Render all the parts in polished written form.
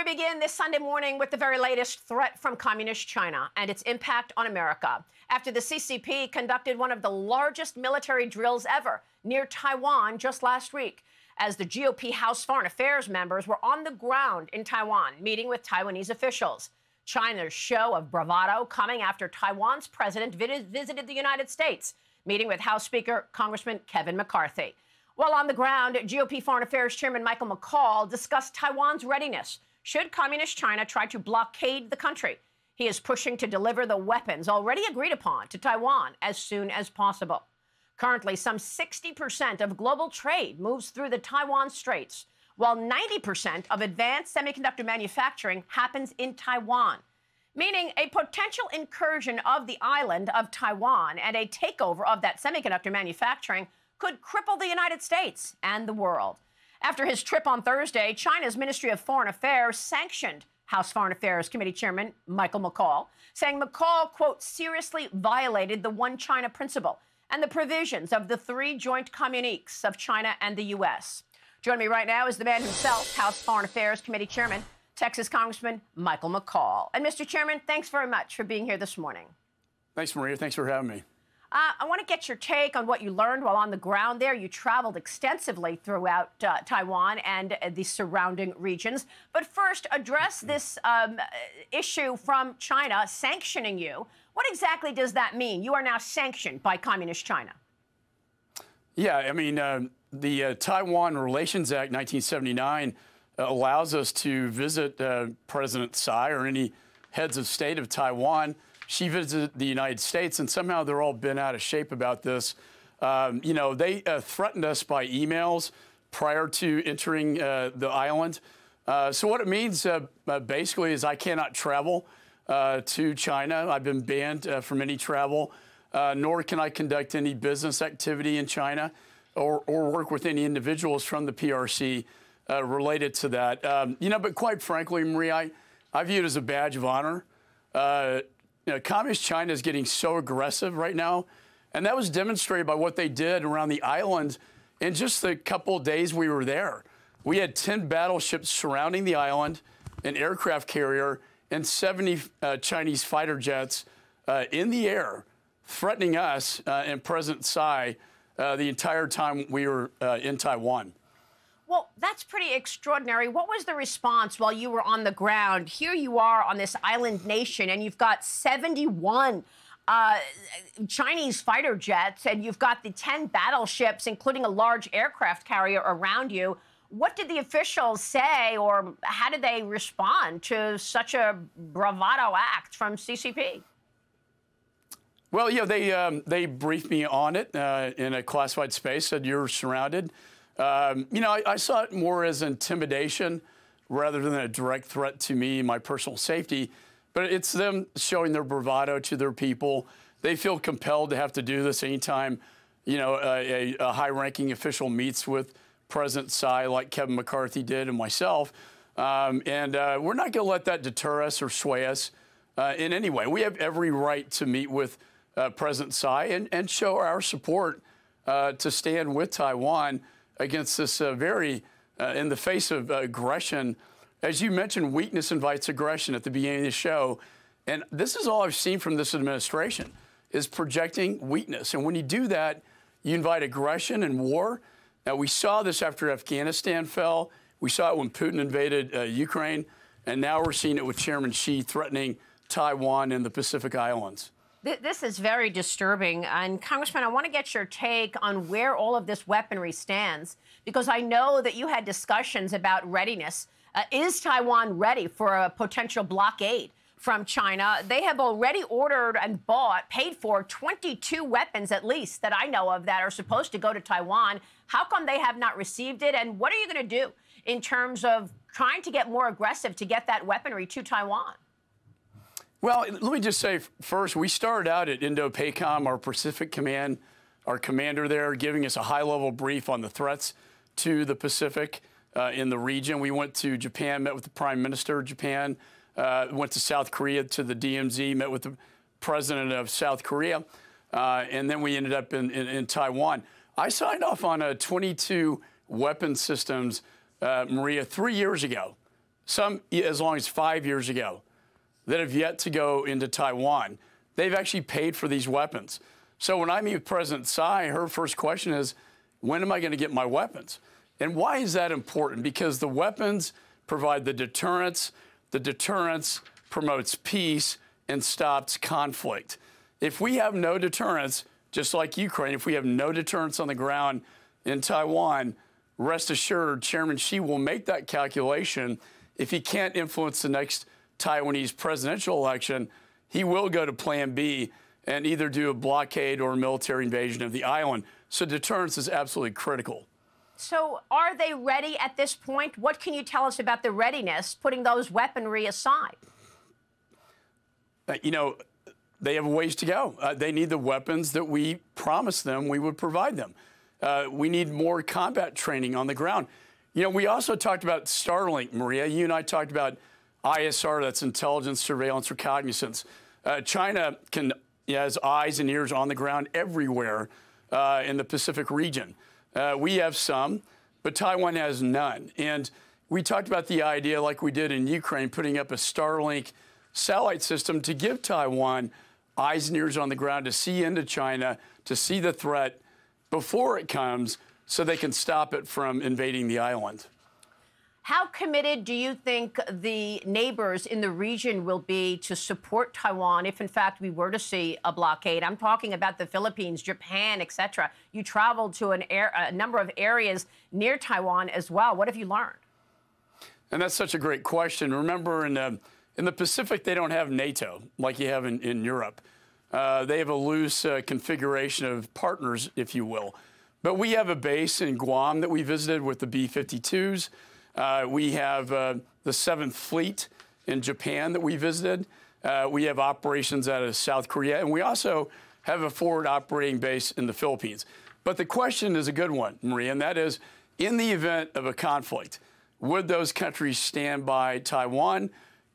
we begin this Sunday morning with the very latest threat from Communist China and its impact on America. After the CCP conducted one of the largest military drills ever near Taiwan just last week, as the GOP House Foreign Affairs members were on the ground in Taiwan, meeting with Taiwanese officials. China's show of bravado coming after Taiwan's president visited the United States, meeting with House Speaker Congressman Kevin McCarthy. While on the ground, GOP Foreign Affairs Chairman McCaul discussed Taiwan's readiness should Communist China try to blockade the country. He is pushing to deliver the weapons already agreed upon to Taiwan as soon as possible. Currently, some 60% of global trade moves through the Taiwan Straits, while 90% of advanced semiconductor manufacturing happens in Taiwan, meaning a potential incursion of the island of Taiwan and a takeover of that semiconductor manufacturing could cripple the United States and the world. After his trip on Thursday, China's Ministry of Foreign Affairs sanctioned House Foreign Affairs Committee Chairman McCaul, saying McCaul, quote, seriously violated the One China principle and the provisions of the three joint communiques of China and the U.S. Joining me right now is the man himself, House Foreign Affairs Committee Chairman, Texas Congressman Michael McCaul. And Mr. Chairman, thanks very much for being here this morning. Thanks, Maria. Thanks for having me. I want to get your take on what you learned while on the ground there. You traveled extensively throughout Taiwan and the surrounding regions. But first, address this issue from China sanctioning you. What exactly does that mean? You are now sanctioned by Communist China. Yeah, I mean, the Taiwan Relations Act 1979 allows us to visit President Tsai or any heads of state of Taiwan. She visited the United States, and somehow they're all bent out of shape about this. You know, they threatened us by emails prior to entering the island. So what it means basically is I cannot travel to China. I've been banned from any travel, nor can I conduct any business activity in China or work with any individuals from the PRC related to that. You know, but quite frankly, Maria, I view it as a badge of honor. You know, Communist China is getting so aggressive right now, and that was demonstrated by what they did around the island in just the couple of days we were there. We had 10 battleships surrounding the island, an aircraft carrier, and 70 Chinese fighter jets in the air, threatening us and President Tsai the entire time we were in Taiwan. Well, that's pretty extraordinary. What was the response while you were on the ground? Here you are on this island nation, and you've got 71 Chinese fighter jets, and you've got the 10 battleships, including a large aircraft carrier around you. What did the officials say, or how did they respond to such a bravado act from CCP? Well, yeah, they briefed me on it in a classified space, said you're surrounded. You know, I saw it more as intimidation rather than a direct threat to me and my personal safety. But it's them showing their bravado to their people. They feel compelled to have to do this anytime, you know, a high-ranking official meets with President Tsai, like Kevin McCarthy did, and myself. We're not going to let that deter us or sway us in any way. We have every right to meet with President Tsai and show our support to stand with Taiwan against this very, in the face of aggression. As you mentioned, weakness invites aggression at the beginning of the show. And this is all I've seen from this administration, is projecting weakness. And when you do that, you invite aggression and war. Now, we saw this after Afghanistan fell. We saw it when Putin invaded Ukraine. And now we're seeing it with Chairman Xi threatening Taiwan and the Pacific Islands. This is very disturbing. And, Congressman, I want to get your take on where all of this weaponry stands, because I know that you had discussions about readiness. Is Taiwan ready for a potential blockade from China? They have already ordered and paid for 22 weapons, at least, that I know of, that are supposed to go to Taiwan. How come they have not received it? And what are you going to do in terms of trying to get more aggressive to get that weaponry to Taiwan? Well, let me just say first, we started out at Indo-PACOM, our Pacific Command, our commander there, giving us a high-level brief on the threats to the Pacific in the region. We went to Japan, met with the Prime Minister of Japan, went to South Korea, to the DMZ, met with the President of South Korea, and then we ended up in Taiwan. I signed off on 22 weapon systems, Maria, 3 years ago. some as long as 5 years ago, that have yet to go into Taiwan. They've actually paid for these weapons. So when I meet with President Tsai, her first question is, when am I going to get my weapons? And why is that important? Because the weapons provide the deterrence. The deterrence promotes peace and stops conflict. If we have no deterrence, just like Ukraine, if we have no deterrence on the ground in Taiwan, rest assured, Chairman Xi will make that calculation. If he can't influence the next Taiwanese presidential election, he will go to Plan B and either do a blockade or a military invasion of the island. So deterrence is absolutely critical. So are they ready at this point? What can you tell us about the readiness, putting those weaponry aside? You know, they have a ways to go. They need the weapons that we promised them we would provide them. We need more combat training on the ground. You know, we also talked about Starlink, Maria. You and I talked about ISR, that's intelligence, surveillance, reconnaissance. China has eyes and ears on the ground everywhere in the Pacific region. We have some, but Taiwan has none. And we talked about the idea, like we did in Ukraine, putting up a Starlink satellite system to give Taiwan eyes and ears on the ground to see into China, to see the threat before it comes so they can stop it from invading the island. How committed do you think the neighbors in the region will be to support Taiwan if, in fact, we were to see a blockade? I'm talking about the Philippines, Japan, et cetera. You traveled to a number of areas near Taiwan as well. What have you learned? And that's such a great question. Remember, in the Pacific, they don't have NATO like you have in Europe. They have a loose configuration of partners, if you will. But we have a base in Guam that we visited with the B-52s. We have the 7th Fleet in Japan that we visited. We have operations out of South Korea. And we also have a forward operating base in the Philippines. But the question is a good one, Maria, and that is, in the event of a conflict, would those countries stand by Taiwan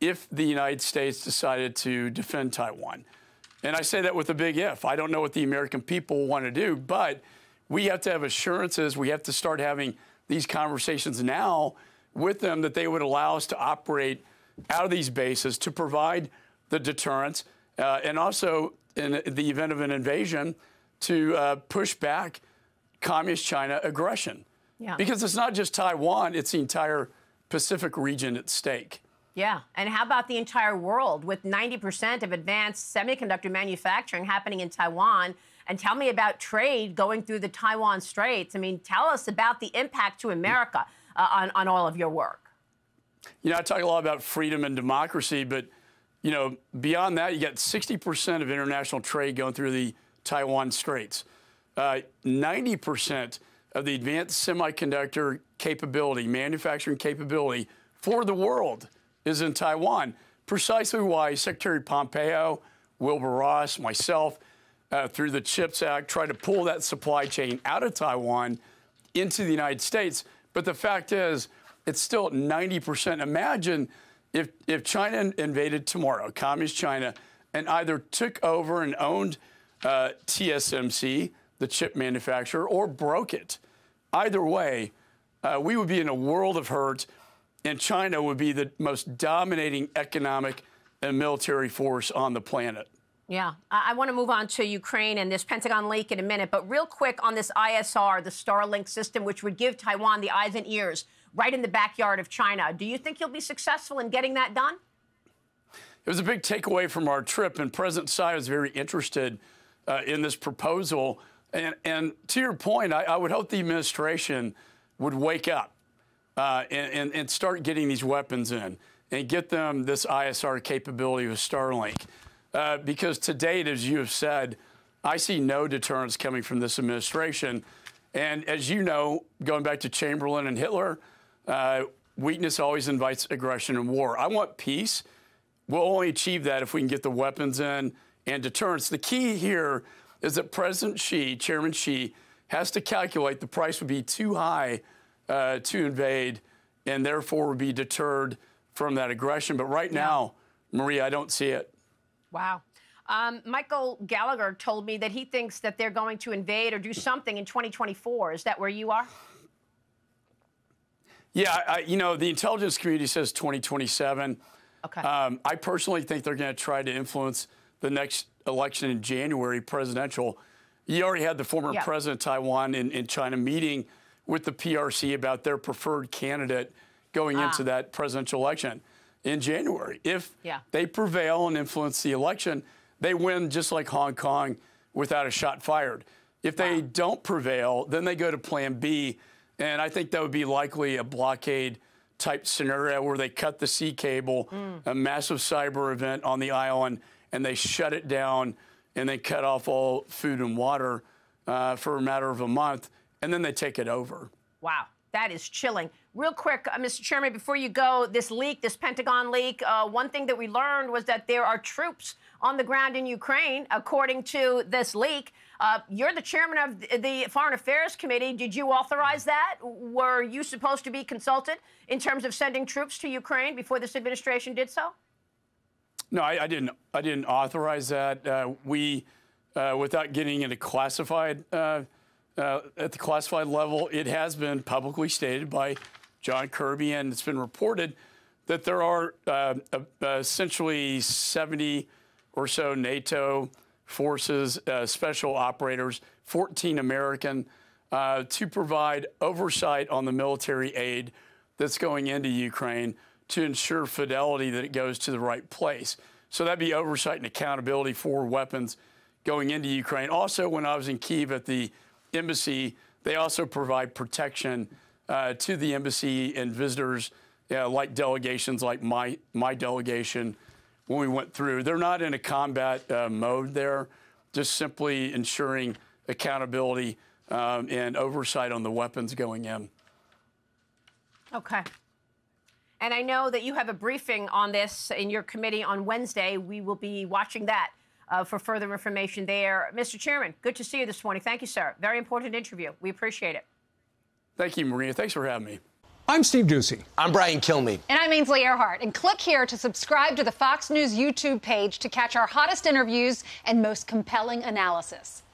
if the United States decided to defend Taiwan? And I say that with a big if. I don't know what the American people want to do, but we have to have assurances. We have to start having these conversations now with them that they would allow us to operate out of these bases to provide the deterrence and also, in the event of an invasion, to push back Communist China aggression. Yeah. Because it's not just Taiwan, it's the entire Pacific region at stake. Yeah. And how about the entire world, with 90% of advanced semiconductor manufacturing happening in Taiwan? And tell me about trade going through the Taiwan Straits. I mean, tell us about the impact to America on all of your work. You know, I talk a lot about freedom and democracy, but, you know, beyond that, you got 60% of international trade going through the Taiwan Straits. 90% of the advanced semiconductor capability, manufacturing capability for the world is in Taiwan. Precisely why Secretary Pompeo, Wilbur Ross, myself, through the CHIPS Act, tried to pull that supply chain out of Taiwan into the United States. But the fact is, it's still 90%. Imagine if China invaded tomorrow, Communist China, and either took over and owned TSMC, the chip manufacturer, or broke it. Either way, we would be in a world of hurt, and China would be the most dominating economic and military force on the planet. Yeah, I want to move on to Ukraine and this Pentagon leak in a minute, but real quick on this ISR, the Starlink system, which would give Taiwan the eyes and ears right in the backyard of China. Do you think you'll be successful in getting that done? It was a big takeaway from our trip, and President Tsai was very interested in this proposal. And to your point, I would hope the administration would wake up and start getting these weapons in and get them this ISR capability with Starlink. Because to date, as you have said, I see no deterrence coming from this administration. And as you know, going back to Chamberlain and Hitler, weakness always invites aggression and war. I want peace. We'll only achieve that if we can get the weapons in and deterrence. The key here is that President Xi, Chairman Xi, has to calculate the price would be too high to invade and therefore would be deterred from that aggression. But right now, Maria, I don't see it. Wow. McCaul Gallagher told me that he thinks that they're going to invade or do something in 2024. Is that where you are? Yeah, the intelligence community says 2027. Okay. I personally think they're going to try to influence the next election in January, presidential. You already had the former president of Taiwan in China meeting with the PRC about their preferred candidate going into that presidential election in January. If they prevail and influence the election, they win just like Hong Kong without a shot fired. If they don't prevail, then they go to plan B. And I think that would be likely a blockade type scenario where they cut the sea cable, a massive cyber event on the island, and they shut it down and they cut off all food and water for a matter of a month, and then they take it over. Wow, that is chilling. Real quick, Mr. Chairman, before you go, this leak, this Pentagon leak, one thing that we learned was that there are troops on the ground in Ukraine, according to this leak. You're the chairman of the Foreign Affairs Committee. Did you authorize that? Were you supposed to be consulted in terms of sending troops to Ukraine before this administration did so? No, I didn't authorize that. We, without getting into classified, at the classified level, it has been publicly stated by John Kirby, and it's been reported that there are essentially 70 or so NATO forces, special operators, 14 American, to provide oversight on the military aid that's going into Ukraine to ensure fidelity that it goes to the right place. So that'd be oversight and accountability for weapons going into Ukraine. Also, when I was in Kyiv at the embassy, they also provide protection to the embassy and visitors, like delegations like my delegation when we went through. They're not in a combat mode there, just simply ensuring accountability and oversight on the weapons going in. Okay. And I know that you have a briefing on this in your committee on Wednesday. We will be watching that for further information there. Mr. Chairman, good to see you this morning. Thank you, sir. Very important interview. We appreciate it. Thank you, Maria. Thanks for having me. I'm Steve Doocy. I'm Brian Kilmeade. And I'm Ainsley Earhart. And click here to subscribe to the Fox News YouTube page to catch our hottest interviews and most compelling analysis.